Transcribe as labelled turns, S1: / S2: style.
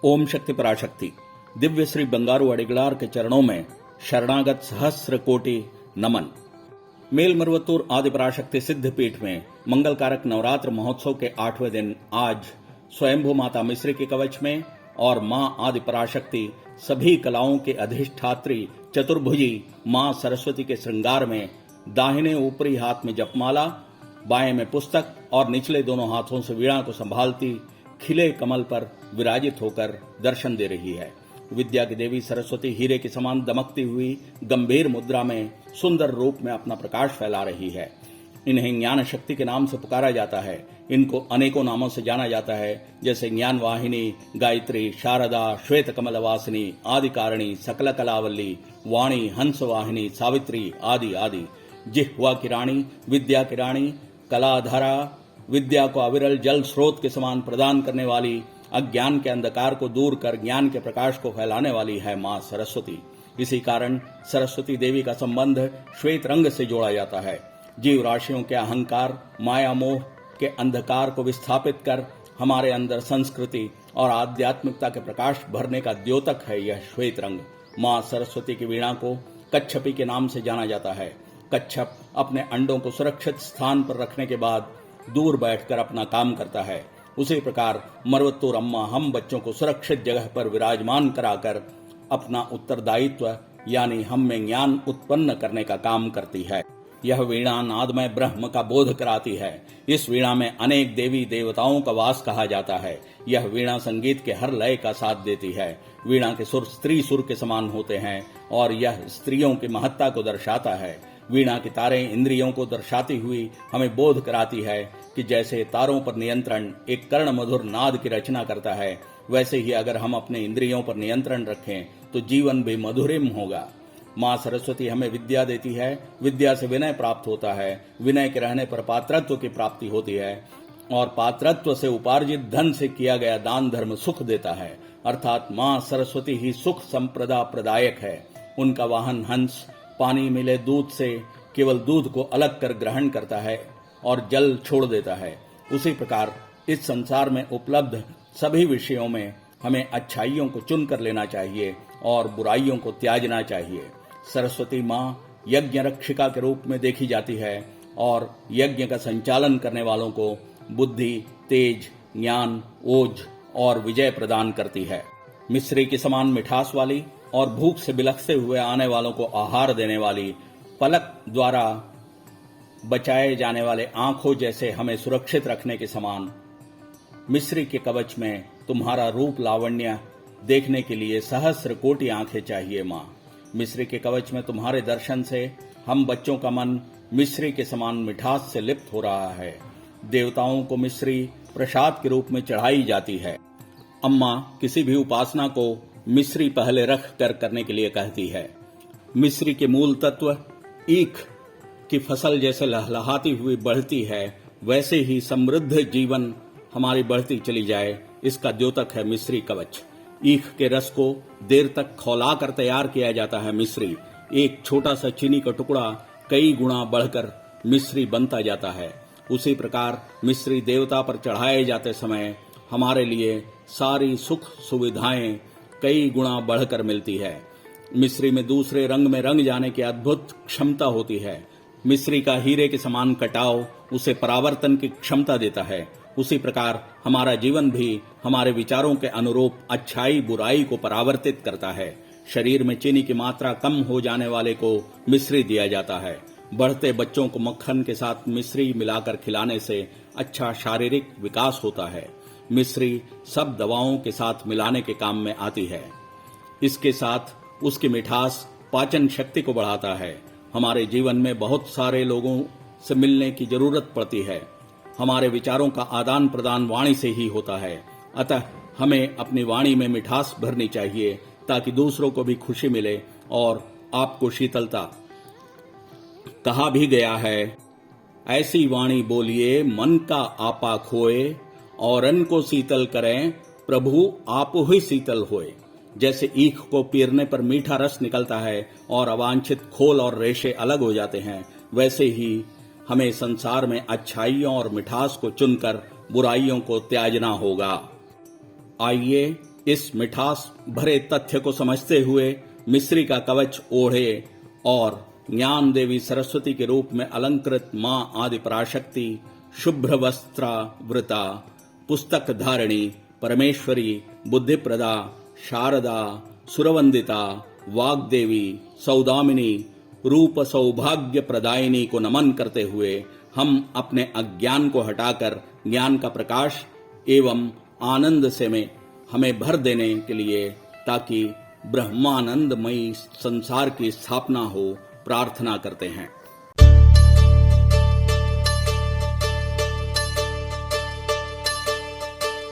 S1: ओम शक्ति पराशक्ति दिव्य श्री बंगारू अडिगलार के चरणों में शरणागत सहस्र कोटि नमन। मेलमरुवत्तूर आदि पराशक्ति सिद्ध पीठ में मंगलकारक नवरात्र महोत्सव के 8वें दिन आज स्वयंभू माता मिश्री के कवच में और मां आदि पराशक्ति सभी कलाओं के अधिष्ठात्री चतुर्भुजी मां सरस्वती के श्रृंगार में दाहिने ऊपरी हाथ में जपमाला, बाएं में पुस्तक और निचले दोनों हाथों से वीणा को संभालती खिले कमल पर विराजित होकर दर्शन दे रही है। विद्या की देवी सरस्वती हीरे के समान दमकती हुई गंभीर मुद्रा में सुंदर रूप में अपना प्रकाश फैला रही है। इन्हें ज्ञान शक्ति के नाम से पुकारा जाता है। इनको अनेकों नामों से जाना जाता है, जैसे ज्ञान वाहिनी, गायत्री, शारदा, श्वेत कमल वासिनी, आदि कारिणी, सकल कलावल्ली, वाणी, हंस वाहिनी, सावित्री आदि आदि। जिह्वा की रानी, विद्या की रानी, कलाधारा, विद्या को अविरल जल स्रोत के समान प्रदान करने वाली, अज्ञान के अंधकार को दूर कर ज्ञान के प्रकाश को फैलाने वाली है मां सरस्वती। इसी कारण सरस्वती देवी का संबंध श्वेत रंग से जोड़ा जाता है। जीव राशियों के अहंकार, माया मोह के अंधकार को विस्थापित कर हमारे अंदर संस्कृति और आध्यात्मिकता के प्रकाश भरने का द्योतक है यह श्वेत रंग। मां सरस्वती की वीणा को कच्छपी के नाम से जाना जाता है। कच्छप अपने अंडों को सुरक्षित स्थान पर रखने के बाद दूर बैठकर अपना काम करता है। उसी प्रकार मरुवत्तूर अम्मा हम बच्चों को सुरक्षित जगह पर विराजमान कराकर अपना उत्तरदायित्व यानी हम में ज्ञान उत्पन्न करने का काम करती है। यह वीणा नादमय ब्रह्म का बोध कराती है। इस वीणा में अनेक देवी देवताओं का वास कहा जाता है। यह वीणा संगीत के हर लय का साथ देती है। वीणा के सुर स्त्री सुर के समान होते हैं और यह स्त्रियों की महत्ता को दर्शाता है। वीणा की तारें इंद्रियों को दर्शाती हुई हमें बोध कराती है कि जैसे तारों पर नियंत्रण एक कर्ण मधुर नाद की रचना करता है, वैसे ही अगर हम अपने इंद्रियों पर नियंत्रण रखें तो जीवन भी मधुरिम होगा। मां सरस्वती हमें विद्या देती है। विद्या से विनय प्राप्त होता है। विनय के रहने पर पात्रत्व की प्राप्ति होती है और पात्रत्व से उपार्जित धन से किया गया दान धर्म सुख देता है। अर्थात मां सरस्वती ही सुख संप्रदा प्रदायक है। उनका वाहन हंस पानी मिले दूध से केवल दूध को अलग कर ग्रहण करता है और जल छोड़ देता है। उसी प्रकार इस संसार में उपलब्ध सभी विषयों में हमें अच्छाइयों को चुनकर लेना चाहिए और बुराइयों को त्यागना चाहिए। सरस्वती मां यज्ञ रक्षिका के रूप में देखी जाती है और यज्ञ का संचालन करने वालों को बुद्धि, तेज, ज्ञान, ओज और विजय प्रदान करती है। मिश्री के समान मिठास वाली और भूख से बिलखते हुए आने वालों को आहार देने वाली, पलक द्वारा बचाए जाने वाले आंखों जैसे हमें सुरक्षित रखने के समान मिश्री के कवच में तुम्हारा रूप लावण्य देखने के लिए सहस्र कोटि आंखें चाहिए मां। मिश्री के कवच में तुम्हारे दर्शन से हम बच्चों का मन मिश्री के समान मिठास से लिप्त हो रहा है। देवताओं को मिश्री प्रसाद के रूप में चढ़ाई जाती है। अम्मा किसी भी उपासना को मिश्री पहले रख कर करने के लिए कहती है। मिश्री के मूल तत्व ईख की फसल जैसे लहलहाती हुई बढ़ती है, वैसे ही समृद्ध जीवन हमारी बढ़ती चली जाए, इसका द्योतक है मिश्री कवच। ईख के रस को देर तक खौला कर तैयार किया जाता है मिश्री। एक छोटा सा चीनी का टुकड़ा कई गुना बढ़कर मिश्री बनता जाता है। उसी प्रकार मिश्री देवता पर चढ़ाए जाते समय हमारे लिए सारी सुख सुविधाएं कई गुना बढ़कर मिलती है। मिश्री में दूसरे रंग में रंग जाने की अद्भुत क्षमता होती है। मिश्री का हीरे के समान कटाव उसे परावर्तन की क्षमता देता है। उसी प्रकार हमारा जीवन भी हमारे विचारों के अनुरूप अच्छाई बुराई को परावर्तित करता है। शरीर में चीनी की मात्रा कम हो जाने वाले को मिश्री दिया जाता है। बढ़ते बच्चों को मक्खन के साथ मिश्री मिलाकर खिलाने से अच्छा शारीरिक विकास होता है। मिश्री सब दवाओं के साथ मिलाने के काम में आती है। इसके साथ उसकी मिठास पाचन शक्ति को बढ़ाता है। हमारे जीवन में बहुत सारे लोगों से मिलने की जरूरत पड़ती है। हमारे विचारों का आदान प्रदान वाणी से ही होता है। अतः हमें अपनी वाणी में मिठास भरनी चाहिए ताकि दूसरों को भी खुशी मिले और आपको शीतलता। कहा भी गया है, ऐसी वाणी बोलिए मन का आपा खोए, औरन को शीतल करें प्रभु आप ही शीतल होए। जैसे ईख को पीरने पर मीठा रस निकलता है और अवांछित खोल और रेशे अलग हो जाते हैं, वैसे ही हमें संसार में अच्छाइयों और मिठास को चुनकर बुराइयों को त्यागना होगा। आइए इस मिठास भरे तथ्य को समझते हुए मिश्री का कवच ओढ़े और ज्ञान देवी सरस्वती के रूप में अलंकृत मां आदि पराशक्ति शुभ्र वस्त्रावृता पुस्तक धारिणी परमेश्वरी बुद्धिप्रदा शारदा सुरवंदिता वाग्देवी सौदामिनी रूप सौभाग्य प्रदायिनी को नमन करते हुए हम अपने अज्ञान को हटाकर ज्ञान का प्रकाश एवं आनंद से में हमें भर देने के लिए ताकि ब्रह्मानंदमयी संसार की स्थापना हो प्रार्थना करते हैं।